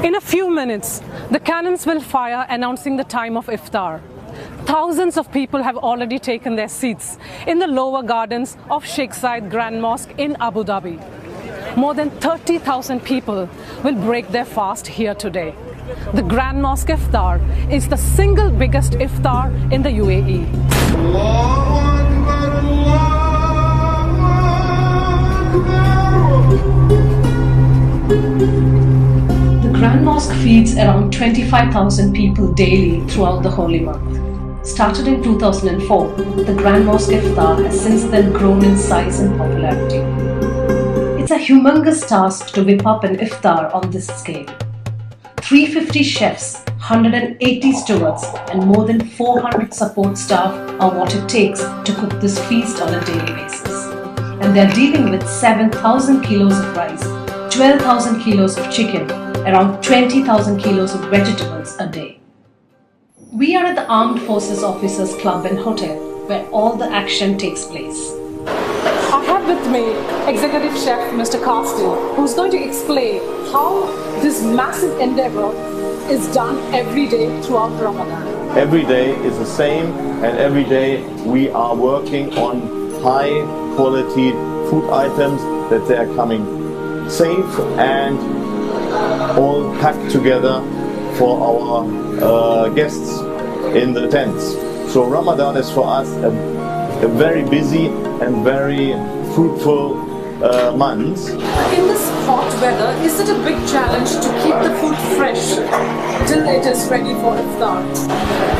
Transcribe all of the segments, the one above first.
In a few minutes, the cannons will fire announcing the time of iftar. Thousands of people have already taken their seats in the lower gardens of Sheikh Zayed Grand Mosque in Abu Dhabi. More than 30,000 people will break their fast here today. The Grand Mosque Iftar is the single biggest iftar in the UAE. The Grand Mosque feeds around 25,000 people daily throughout the holy month. Started in 2004, the Grand Mosque Iftar has since then grown in size and popularity. It's a humongous task to whip up an iftar on this scale. 350 chefs, 180 stewards and more than 400 support staff are what it takes to cook this feast on a daily basis. And they're dealing with 7,000 kilos of rice, 12,000 kilos of chicken, around 20,000 kilos of vegetables a day. We are at the Armed Forces Officers Club and Hotel, where all the action takes place. I have with me Executive Chef Mr. Castle, who's going to explain how this massive endeavor is done every day throughout Ramadan. Every day is the same, and every day we are working on high quality food items that they are coming safe and all packed together for our guests in the tents. So Ramadan is for us a very busy and very fruitful month. In this hot weather, is it a big challenge to keep the food fresh till it is ready for iftar?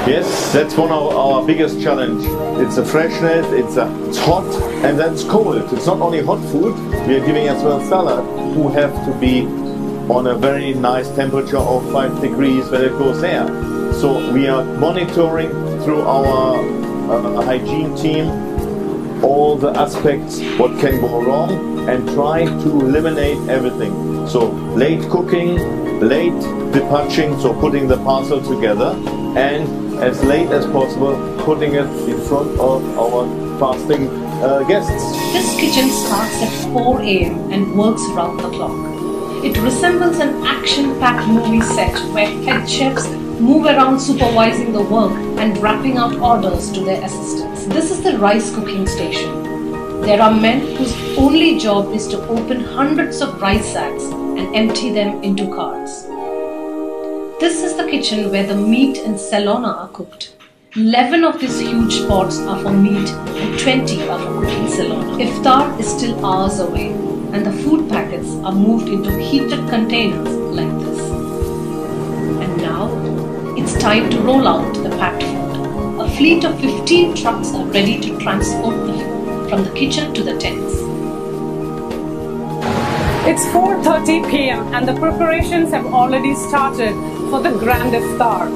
Yes, that's one of our biggest challenge. It's the freshness, it's hot and that's cold. It's not only hot food, we are giving as well salad, who have to be on a very nice temperature of 5 degrees when it goes there. So we are monitoring through our hygiene team all the aspects what can go wrong and try to eliminate everything. So late cooking, late dispatching, so putting the parcel together, and as late as possible putting it in front of our fasting guests. This kitchen starts at 4 AM and works round the clock. It resembles an action-packed movie set where head chefs move around supervising the work and rapping out orders to their assistants. This is the rice cooking station. There are men whose only job is to open hundreds of rice sacks and empty them into carts. This is the kitchen where the meat and salona are cooked. 11 of these huge pots are for meat and 20 are for cooking salona. Iftar is still hours away and the food packets are moved into heated containers like this. And now, it's time to roll out the packed food. A fleet of 15 trucks are ready to transport the food from the kitchen to the tents. It's 4:30 PM and the preparations have already started for the Grand Iftar.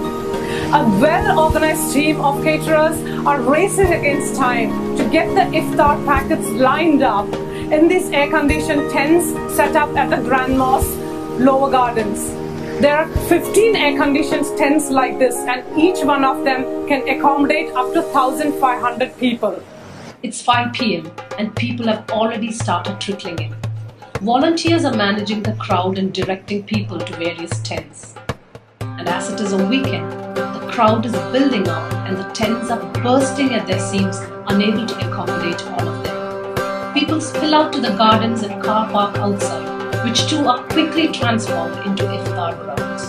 A well-organized team of caterers are racing against time to get the iftar packets lined up in these air-conditioned tents set up at the Grand Mosque Lower Gardens. There are 15 air-conditioned tents like this, and each one of them can accommodate up to 1,500 people. It's 5 PM and people have already started trickling in. Volunteers are managing the crowd and directing people to various tents. And as it is a weekend, the crowd is building up and the tents are bursting at their seams, unable to accommodate all of them. People spill out to the gardens and car park outside, which too are quickly transformed into iftar grounds.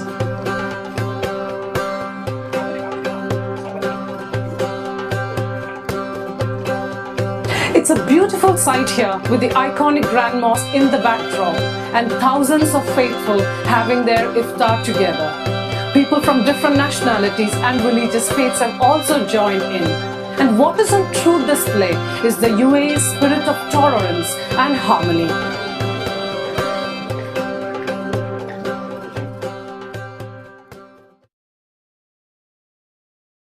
It's a beautiful sight here with the iconic Grand Mosque in the backdrop and thousands of faithful having their iftar together. People from different nationalities and religious faiths have also joined in. And what is on true display is the UAE's spirit of tolerance and harmony.